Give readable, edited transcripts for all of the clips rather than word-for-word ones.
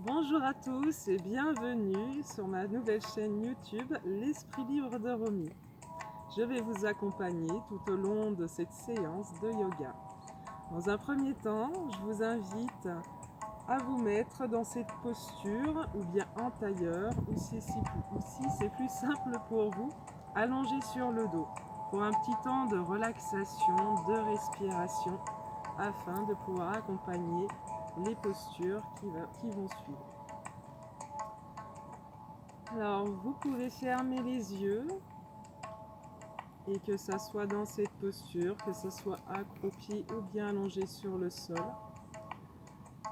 Bonjour à tous et bienvenue sur ma nouvelle chaîne YouTube L'Esprit Libre de Romy. Je vais vous accompagner tout au long de cette séance de yoga. Dans un premier temps, je vous invite à vous mettre dans cette posture ou bien en tailleur ou si c'est plus simple pour vous, allongé sur le dos pour un petit temps de relaxation, de respiration afin de pouvoir accompagner les postures qui vont suivre. Alors, vous pouvez fermer les yeux et que ça soit dans cette posture, que ce soit accroupi ou bien allongé sur le sol.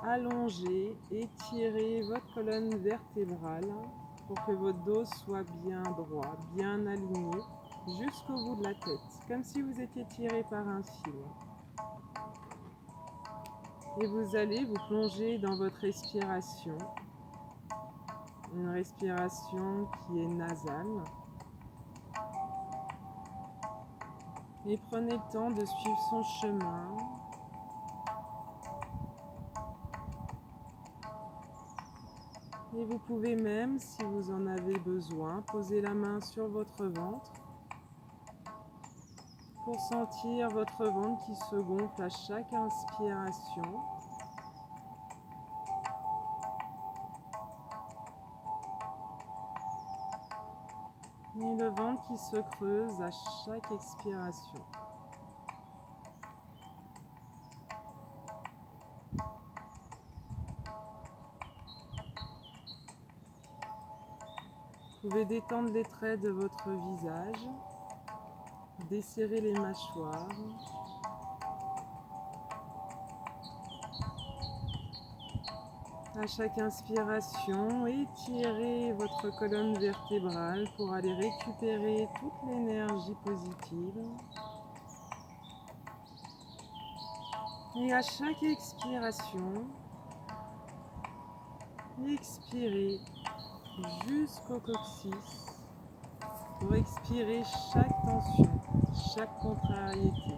Allongez, étirez votre colonne vertébrale pour que votre dos soit bien droit, bien aligné jusqu'au bout de la tête, comme si vous étiez tiré par un fil. Et vous allez vous plonger dans votre respiration, une respiration qui est nasale. Et prenez le temps de suivre son chemin. Et vous pouvez même, si vous en avez besoin, poser la main sur votre ventre pour sentir votre ventre qui se gonfle à chaque inspiration. Et le ventre qui se creuse à chaque expiration. Vous pouvez détendre les traits de votre visage, desserrer les mâchoires. À chaque inspiration, étirez votre colonne vertébrale pour aller récupérer toute l'énergie positive. Et à chaque expiration, expirez jusqu'au coccyx pour expirer chaque tension, chaque contrariété.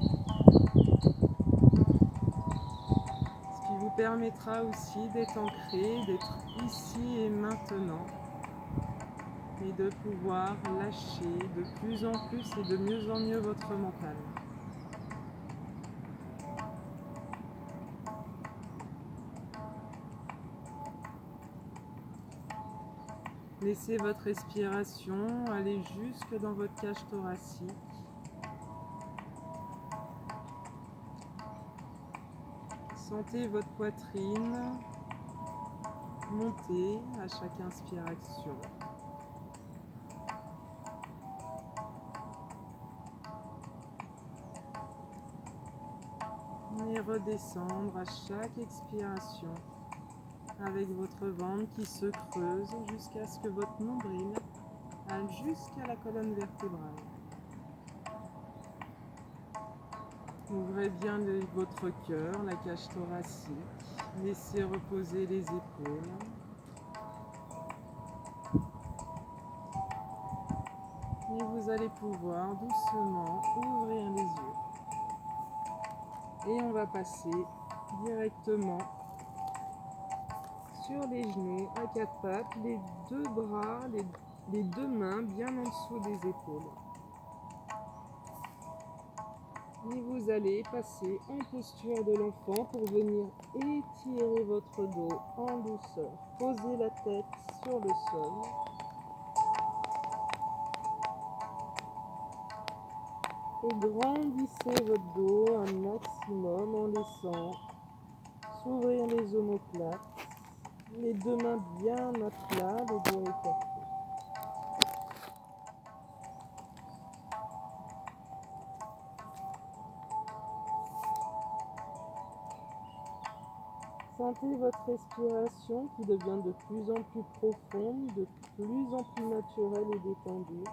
Ce qui vous permettra aussi d'être ancré, d'être ici et maintenant et de pouvoir lâcher de plus en plus et de mieux en mieux votre mental. Laissez votre respiration aller jusque dans votre cage thoracique. Sentez votre poitrine monter à chaque inspiration. Et redescendre à chaque expiration avec votre ventre qui se creuse jusqu'à ce que votre nombril aille jusqu'à la colonne vertébrale. Ouvrez bien votre cœur, la cage thoracique. Laissez reposer les épaules. Et vous allez pouvoir doucement ouvrir les yeux. Et on va passer directement sur les genoux à quatre pattes, les deux bras, les deux mains bien en dessous des épaules. Et vous allez passer en posture de l'enfant pour venir étirer votre dos en douceur. Posez la tête sur le sol. Et grandissez votre dos un maximum en laissant s'ouvrir les omoplates. Les deux mains bien à plat, les doigts écartés. Sentez votre respiration qui devient de plus en plus profonde, de plus en plus naturelle et détendue.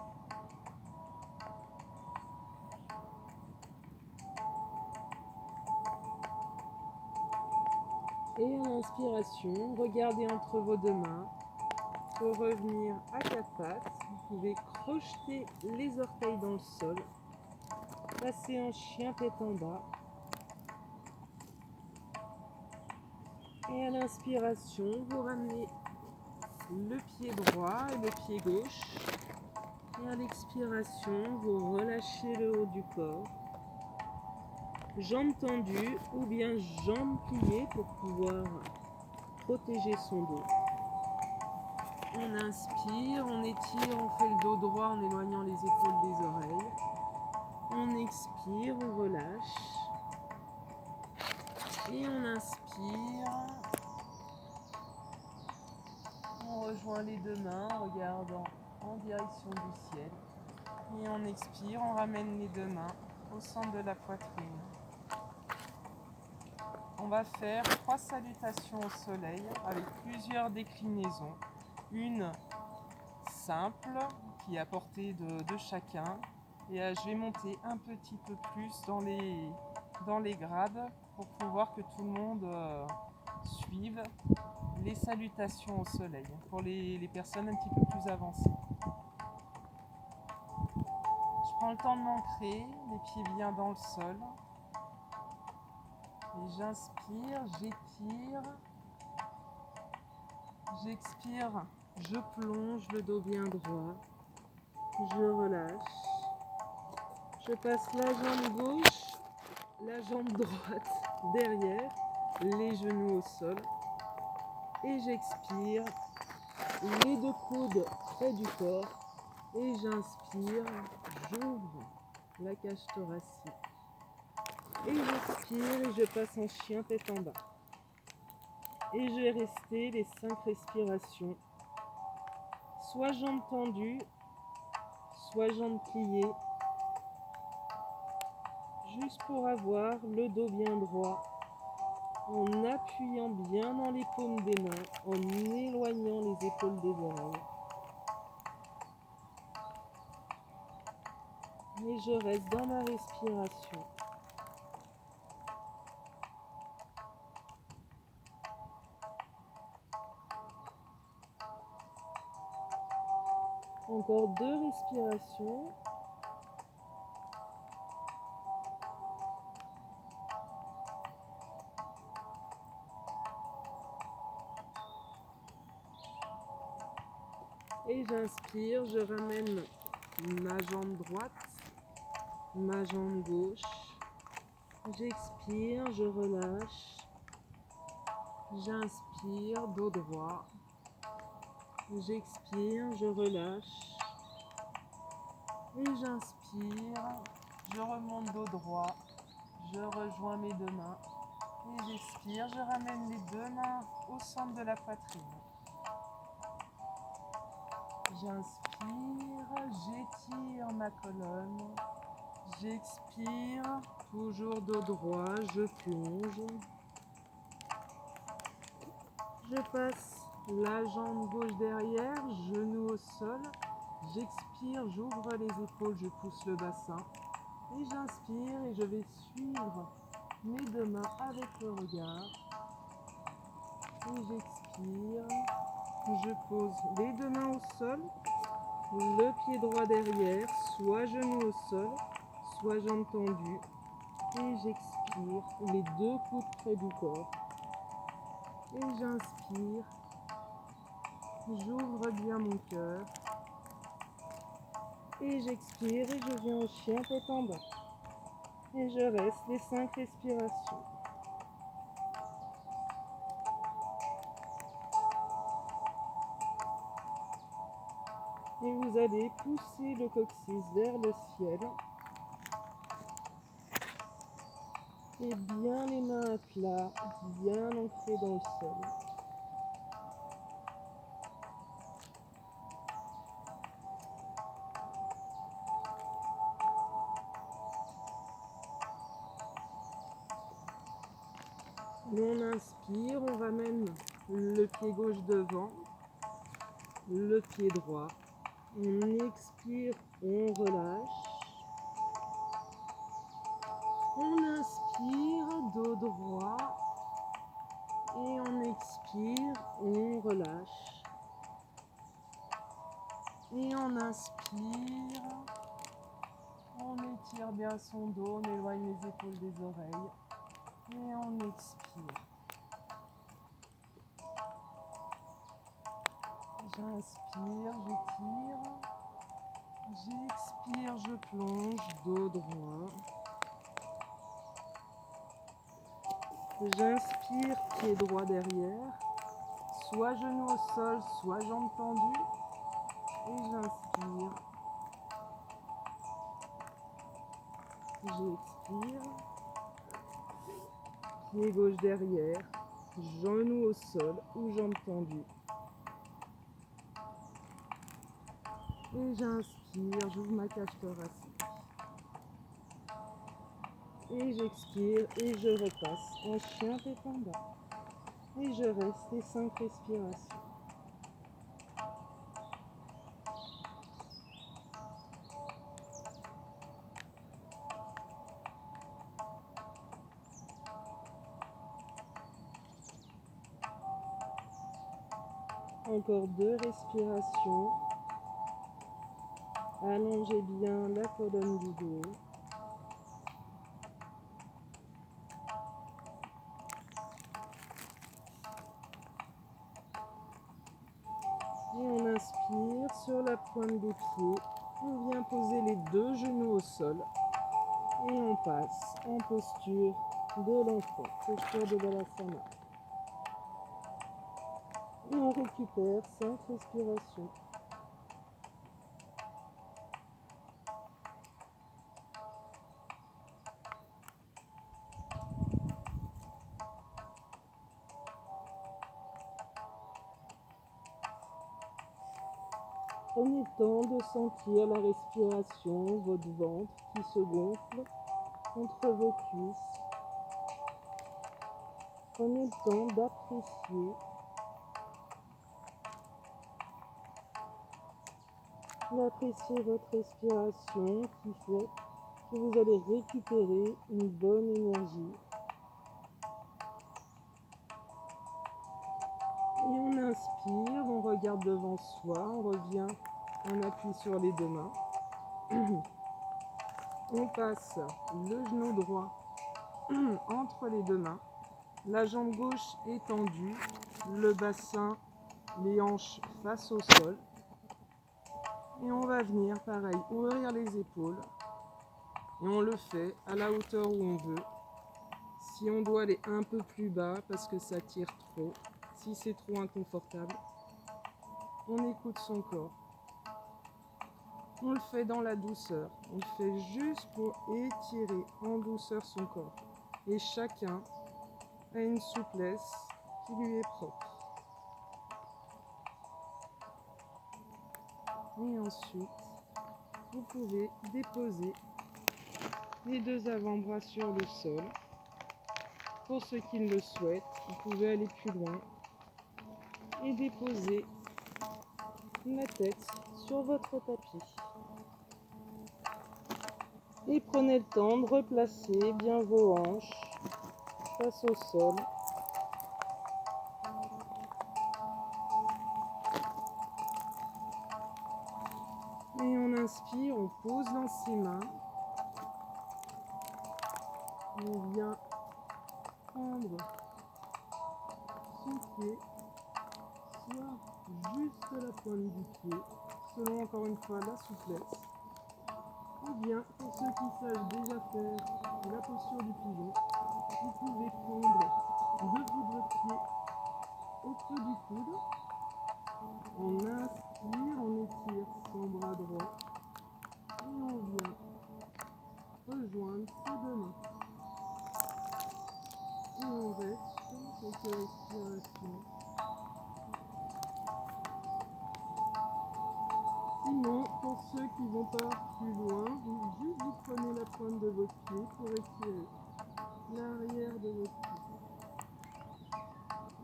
Et à l'inspiration, regardez entre vos deux mains pour revenir à quatre pattes. Vous pouvez crocheter les orteils dans le sol, passer en chien tête en bas. Et à l'inspiration, vous ramenez le pied droit et le pied gauche. Et à l'expiration, vous relâchez le haut du corps. Jambes tendues ou bien jambes pliées pour pouvoir protéger son dos. On inspire, on étire, on fait le dos droit en éloignant les épaules des oreilles. On expire, on relâche. Et on inspire. On rejoint les deux mains en regardant en direction du ciel. Et on expire, on ramène les deux mains au centre de la poitrine. On va faire 3 salutations au soleil avec plusieurs déclinaisons. Une simple qui est à portée de chacun. Et je vais monter un petit peu plus dans les grades pour pouvoir que tout le monde suive les salutations au soleil pour les personnes un petit peu plus avancées. Je prends le temps de m'ancrer, les pieds bien dans le sol. Et j'inspire, j'étire. J'expire, je plonge le dos bien droit. Je relâche. Je passe la jambe gauche, la jambe droite derrière, les genoux au sol. Et j'expire, les deux coudes près du corps. Et j'inspire, j'ouvre la cage thoracique. Et j'expire et je passe en chien tête en bas. Et je vais rester les 5 respirations. Soit jambes tendues, soit jambes pliées. Juste pour avoir le dos bien droit. En appuyant bien dans les paumes des mains. En éloignant les épaules des oreilles. Et je reste dans ma respiration. Encore 2 respirations. Et j'inspire, je ramène ma jambe droite, ma jambe gauche. J'expire, je relâche. J'inspire, dos droit. J'expire, je relâche. Et j'inspire, je remonte dos droit. Je rejoins mes deux mains. Et j'expire, je ramène les deux mains au centre de la poitrine. J'inspire, j'étire ma colonne. J'expire, toujours dos droit, je plonge. Je passe la jambe gauche derrière, genou au sol. J'expire, j'ouvre les épaules, je pousse le bassin. Et j'inspire et je vais suivre mes deux mains avec le regard. Et j'expire, je pose les deux mains au sol, le pied droit derrière, soit genou au sol, soit jambes tendues. Et j'expire, les deux coudes près du corps. Et j'inspire, j'ouvre bien mon cœur. Et j'expire et je viens au chien tête en bas. Et je reste les 5 respirations. Et vous allez pousser le coccyx vers le ciel. Et bien les mains à plat, bien ancrées dans le sol. On inspire, on ramène le pied gauche devant, le pied droit. On expire, on relâche. On inspire, dos droit. Et on expire, on relâche. Et on inspire. On étire bien son dos, on éloigne les épaules des oreilles. Et on expire. J'inspire, j'étire. J'expire, je plonge, dos droit. J'inspire, pied droit derrière. Soit genou au sol, soit jambes tendues. Et j'inspire. J'expire. Pied gauche derrière. Genou au sol ou jambes tendues. Et j'inspire, j'ouvre ma cage thoracique. Et j'expire et je repasse en chien tête en bas. Et je reste les 5 respirations. Encore 2 respirations. Allongez bien la colonne du dos. Et on inspire sur la pointe des pieds. On vient poser les 2 genoux au sol. Et on passe en posture de l'enfant, posture de Balasana. Et on récupère 5 respirations. Prenez le temps de sentir la respiration, votre ventre qui se gonfle contre vos cuisses. Prenez le temps d'apprécier votre respiration qui fait que vous allez récupérer une bonne énergie. Et on inspire, on regarde devant soi, on revient, on appuie sur les 2 mains. On passe le genou droit entre les 2 mains. La jambe gauche est tendue, le bassin, les hanches face au sol. Et on va venir, pareil, ouvrir les épaules. Et on le fait à la hauteur où on veut. Si on doit aller un peu plus bas parce que ça tire trop, si c'est trop inconfortable, on écoute son corps. On le fait dans la douceur. On le fait juste pour étirer en douceur son corps. Et chacun a une souplesse qui lui est propre. Et ensuite, vous pouvez déposer les 2 avant-bras sur le sol. Pour ceux qui le souhaitent, vous pouvez aller plus loin et déposer la tête sur votre tapis. Et prenez le temps de replacer bien vos hanches face au sol. Et on inspire, on pose dans ses mains. On vient prendre son pied, soit juste la pointe du pied, selon encore une fois la souplesse. Ou bien, pour ceux qui savent déjà faire la posture du pigeon, vous pouvez prendre le bout de votre pied au creux du coude. On inspire, on étire son bras droit et on vient rejoindre ses 2 mains. Et on reste sur quelques respirations. Sinon, pour ceux qui ne vont pas plus loin, vous prenez la pointe de votre pied pour étirer l'arrière de votre pied.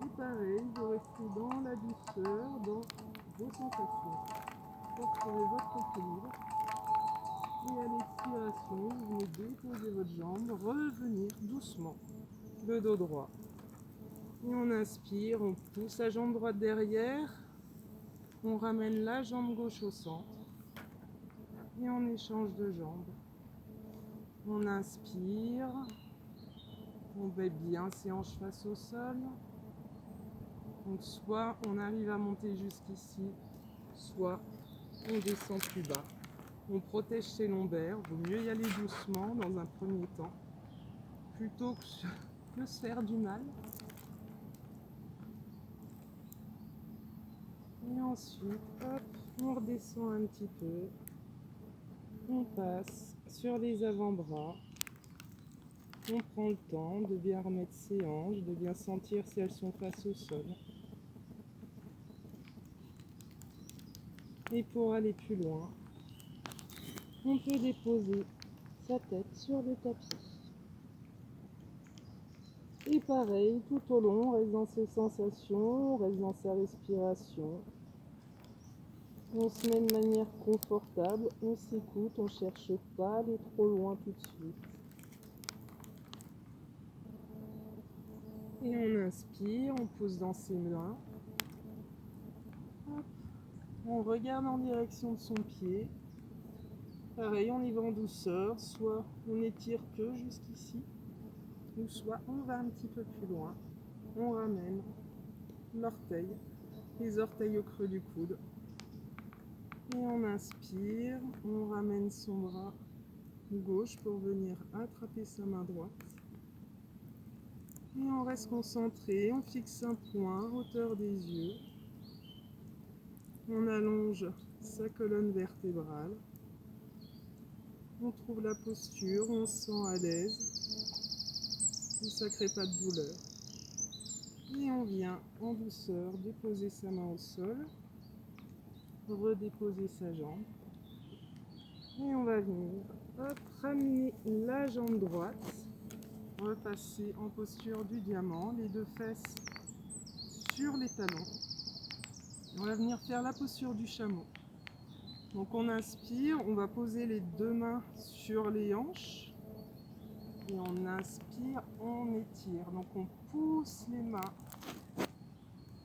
Et pareil, vous restez dans la douceur, dans vos sensations. Pour trouver votre équilibre. Et à l'expiration, vous venez déposer votre jambe, revenir doucement, le dos droit. Et on inspire, on pousse la jambe droite derrière, on ramène la jambe gauche au centre. Et on échange de jambes. On inspire, on met bien ses hanches face au sol. Donc soit on arrive à monter jusqu'ici, soit on descend plus bas. On protège ses lombaires, il vaut mieux y aller doucement dans un premier temps, plutôt que se faire du mal. Et ensuite, hop, on redescend un petit peu. On passe sur les avant-bras. On prend le temps de bien remettre ses hanches, de bien sentir si elles sont face au sol. Et pour aller plus loin, on peut déposer sa tête sur le tapis. Et pareil, tout au long, on reste dans ses sensations, on reste dans sa respiration. On se met de manière confortable, on s'écoute, on ne cherche pas à aller trop loin tout de suite. Et on inspire, on pose dans ses mains. Hop. On regarde en direction de son pied. Pareil, on y va en douceur, soit on étire que jusqu'ici, ou soit on va un petit peu plus loin. On ramène l'orteil, les orteils au creux du coude. Et on inspire, on ramène son bras gauche pour venir attraper sa main droite. Et on reste concentré, on fixe un point, hauteur des yeux. On allonge sa colonne vertébrale. On trouve la posture, on se sent à l'aise. Et ça ne crée pas de douleur. Et on vient en douceur déposer sa main au sol. Redéposer sa jambe. Et on va venir ramener la jambe droite. Repasser en posture du diamant, les deux fesses sur les talons. On va venir faire la posture du chameau. Donc on inspire, on va poser les deux mains sur les hanches. Et on inspire, on étire. Donc on pousse les mains.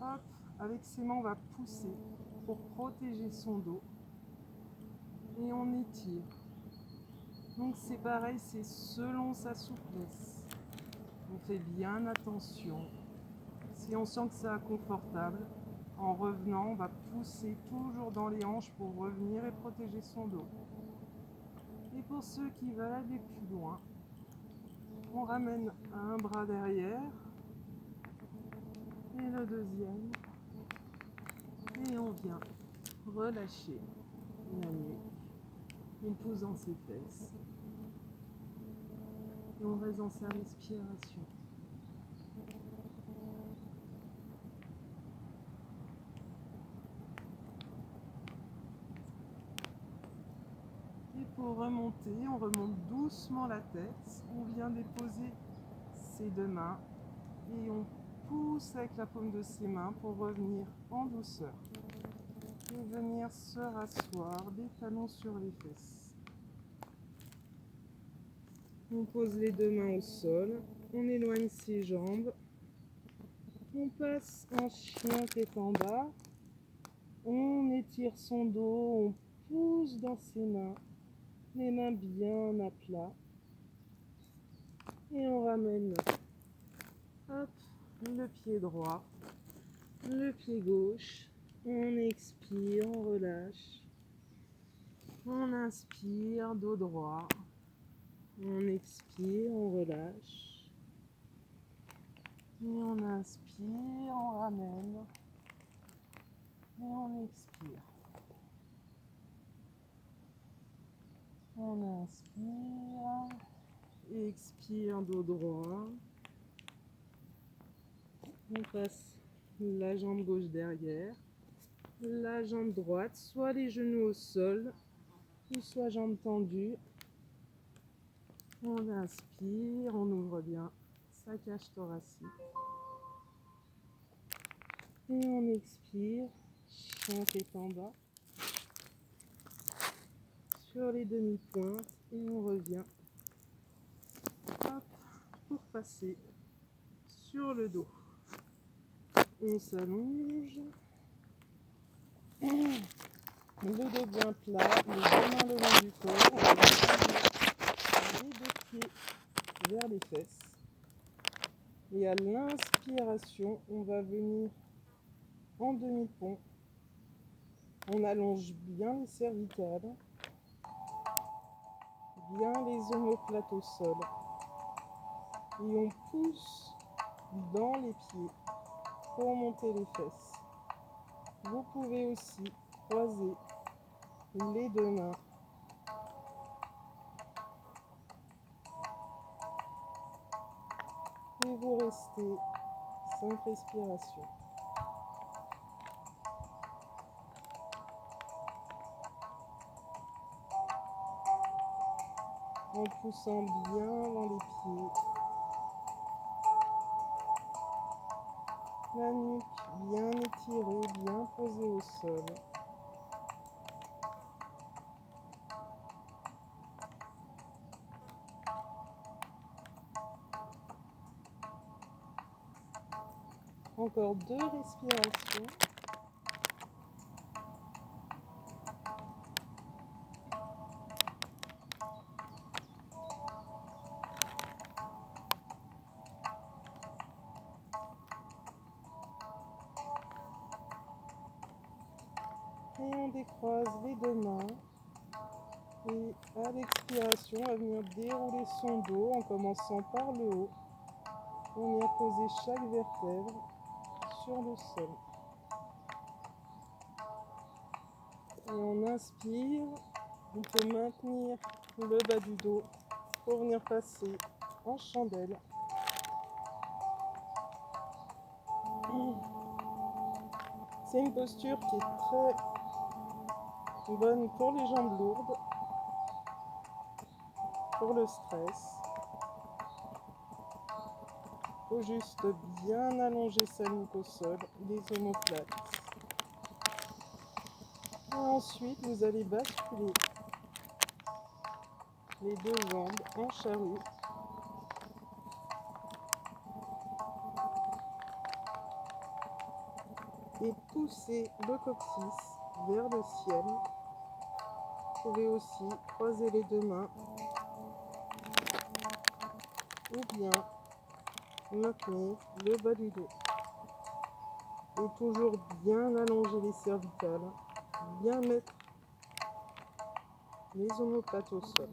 Hop, avec ses mains, on va pousser pour protéger son dos. Et on étire. Donc c'est pareil, c'est selon sa souplesse. On fait bien attention. Si on sent que c'est inconfortable, en revenant, on va pousser toujours dans les hanches pour revenir et protéger son dos. Et pour ceux qui veulent aller plus loin, on ramène un bras derrière et le deuxième. Et on vient relâcher la nuque. On pousse dans ses fesses. Et on reste dans sa respiration. Et pour remonter, on remonte doucement la tête. On vient déposer ses deux mains et on pousse avec la paume de ses mains pour revenir en douceur. Et venir se rasseoir, des talons sur les fesses. On pose les deux mains au sol, on éloigne ses jambes. On passe en chien tête en bas. On étire son dos, on pousse dans ses mains. Les mains bien à plat. Et on ramène hop, le pied droit, le pied gauche. On expire, on relâche. On inspire, dos droit. On expire, on relâche. Et on inspire, on ramène. Et on expire. On inspire. Expire, dos droit. On passe la jambe gauche derrière. La jambe droite, soit les genoux au sol, ou soit jambes tendues. On inspire, on ouvre bien sa cage thoracique. Et on expire, chien tête en bas. Sur les demi-pointes et on revient hop, pour passer sur le dos. On s'allonge. Le dos bien plat, les deux mains le long du corps. On va les deux pieds vers les fesses. Et à l'inspiration, on va venir en demi-pont. On allonge bien les cervicales, bien les omoplates au sol. Et on pousse dans les pieds pour monter les fesses. Vous pouvez aussi croiser les deux mains. Et vous restez 5 respirations. En poussant bien dans les pieds. La nuque bien étirée, bien posée au sol. Encore 2 respirations. Et on décroise les deux mains. Et à l'expiration, on va venir dérouler son dos en commençant par le haut. On vient poser chaque vertèbre sur le sol. Et on inspire. On peut maintenir le bas du dos pour venir passer en chandelle. C'est une posture qui est très bonne pour les jambes lourdes, pour le stress. Il faut juste bien allonger sa nuque au sol, les omoplates. Et ensuite, vous allez basculer les deux jambes en charrue. Et pousser le coccyx vers le ciel. Vous pouvez aussi croiser les deux mains ou bien maintenir le bas du dos. Et toujours bien allonger les cervicales, bien mettre les omoplates au sol.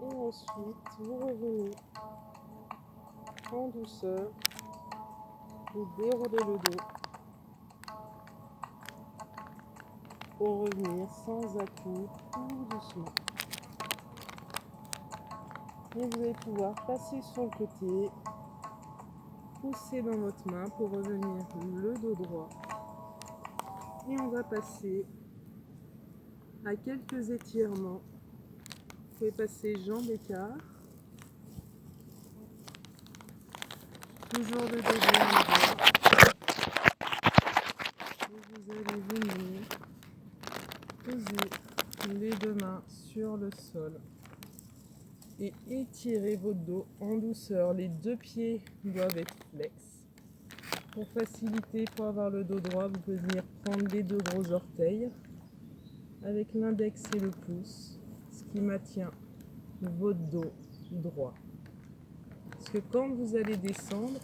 Et ensuite, vous revenez en douceur, vous déroulez le dos pour revenir sans à-coups, tout doucement. Et vous allez pouvoir passer sur le côté, pousser dans votre main pour revenir le dos droit. Et on va passer à quelques étirements. Vous pouvez passer jambes écart. Toujours le dos bien droit. Et vous allez venir poser les deux mains sur le sol. Et étirez votre dos en douceur. Les deux pieds doivent être flex. Pour faciliter, pour avoir le dos droit, vous pouvez venir prendre les deux gros orteils avec l'index et le pouce, ce qui maintient votre dos droit. Parce que quand vous allez descendre,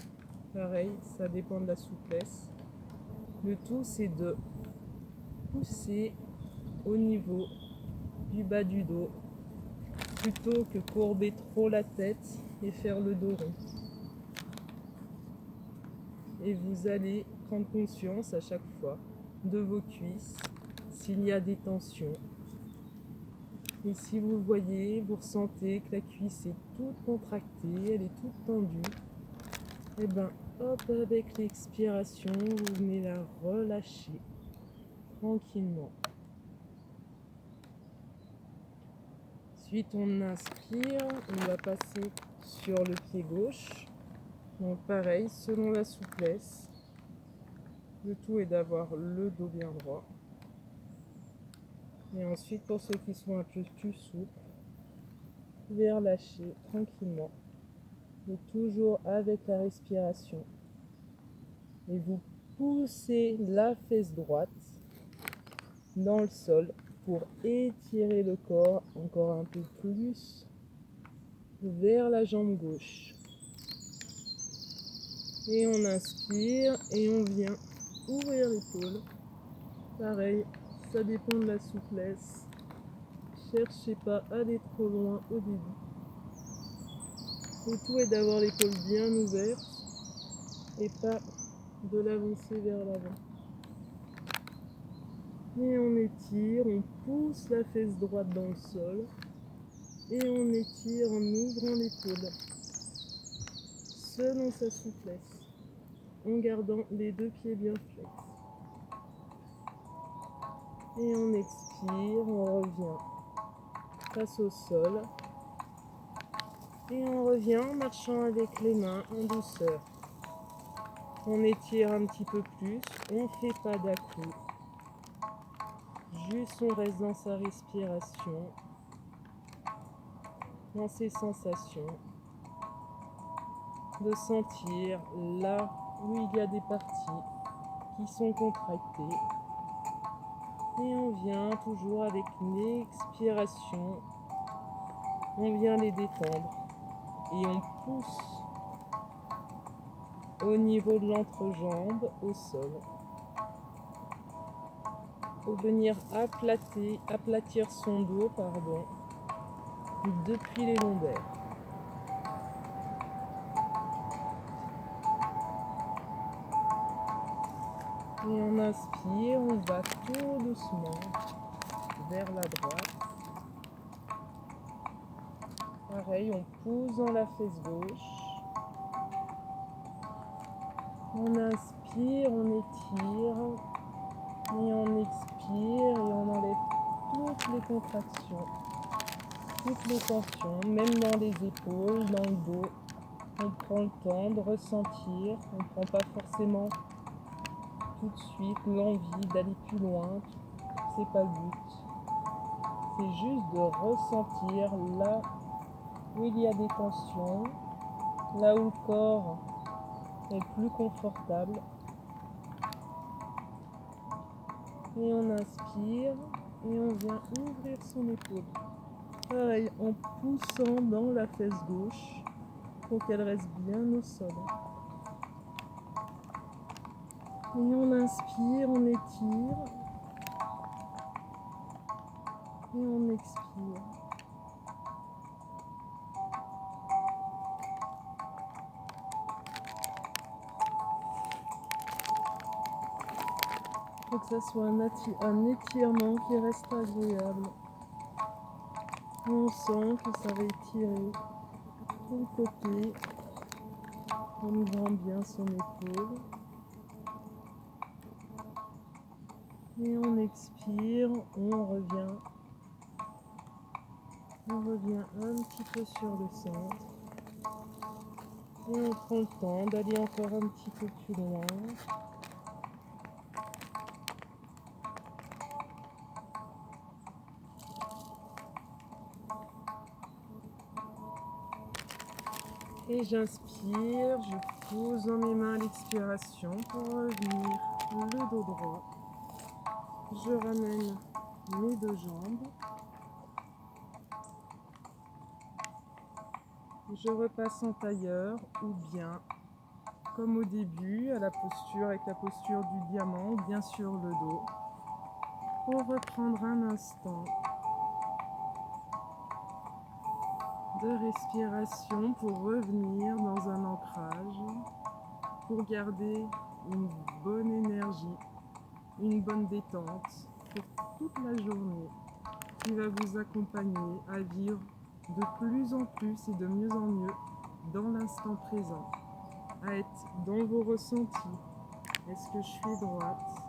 pareil, ça dépend de la souplesse. Le tout, c'est de pousser au niveau du bas du dos plutôt que courber trop la tête et faire le dos rond. Et vous allez prendre conscience à chaque fois de vos cuisses, s'il y a des tensions. Et si vous voyez, vous ressentez que la cuisse est toute contractée, elle est toute tendue, et bien hop, avec l'expiration, vous venez la relâcher tranquillement. Ensuite, on inspire, on va passer sur le pied gauche. Donc pareil, selon la souplesse, le tout est d'avoir le dos bien droit. Et ensuite, pour ceux qui sont un peu plus souples, vers lâcher tranquillement, mais toujours avec la respiration. Et vous poussez la fesse droite dans le sol pour étirer le corps encore un peu plus vers la jambe gauche. Et on inspire et on vient ouvrir l'épaule. Pareil, ça dépend de la souplesse. Cherchez pas à aller trop loin au début. Le tout est d'avoir l'épaule bien ouverte et pas de l'avancer vers l'avant. Et on étire, on pousse la fesse droite dans le sol et on étire en ouvrant l'épaule selon sa souplesse, en gardant les deux pieds bien flex. Et on expire, on revient face au sol et on revient en marchant avec les mains en douceur. On étire un petit peu plus, on ne fait pas d'à-coups. Juste on reste dans sa respiration, dans ses sensations, de sentir là où il y a des parties qui sont contractées. Et on vient toujours avec une expiration, on vient les détendre et on pousse au niveau de l'entrejambe au sol pour venir aplatir son dos depuis les lombaires. Et on inspire, on va tout doucement vers la droite. Pareil, on pousse dans la fesse gauche. On inspire, on étire. Et on expire et on enlève toutes les contractions, toutes les tensions, même dans les épaules, dans le dos. On prend le temps de ressentir, on ne prend pas forcément tout de suite l'envie d'aller plus loin, c'est pas le but. C'est juste de ressentir là où il y a des tensions, là où le corps est plus confortable. Et on inspire et on vient ouvrir son épaule. Pareil, en poussant dans la fesse gauche pour qu'elle reste bien au sol. Et on inspire, on étire. Et on expire. Il faut que ça soit un étirement qui reste agréable. On sent que ça va étirer tout le côté en ouvrant bien son épaule. Et on expire, on revient un petit peu sur le centre. Et on prend le temps d'aller encore un petit peu plus loin. Et j'inspire, je pose dans mes mains l'expiration pour revenir le dos droit. Je ramène mes deux jambes. Je repasse en tailleur ou bien, comme au début, avec la posture du diamant ou bien sur le dos. Pour reprendre un instant de respiration pour revenir dans un ancrage, pour garder une bonne énergie, une bonne détente pour toute la journée qui va vous accompagner à vivre de plus en plus et de mieux en mieux dans l'instant présent, à être dans vos ressentis. Est-ce que je suis droite?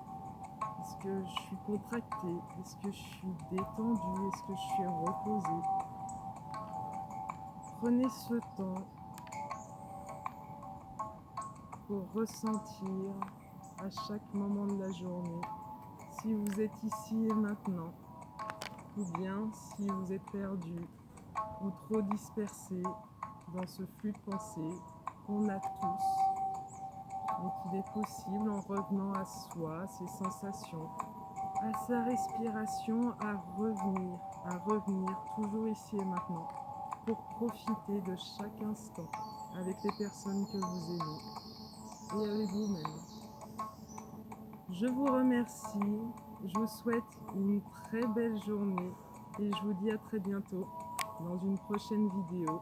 Est-ce que je suis contractée? Est-ce que je suis détendue? Est-ce que je suis reposée? Prenez ce temps pour ressentir à chaque moment de la journée si vous êtes ici et maintenant ou bien si vous êtes perdu ou trop dispersé dans ce flux de pensée qu'on a tous, mais qu'il est possible en revenant à soi, à ses sensations, à sa respiration, à revenir toujours ici et maintenant pour profiter de chaque instant avec les personnes que vous aimez et avec vous-même. Je vous remercie, je vous souhaite une très belle journée et je vous dis à très bientôt dans une prochaine vidéo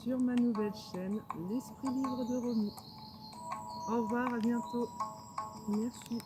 sur ma nouvelle chaîne L'Esprit Libre de Romy. Au revoir, à bientôt. Merci.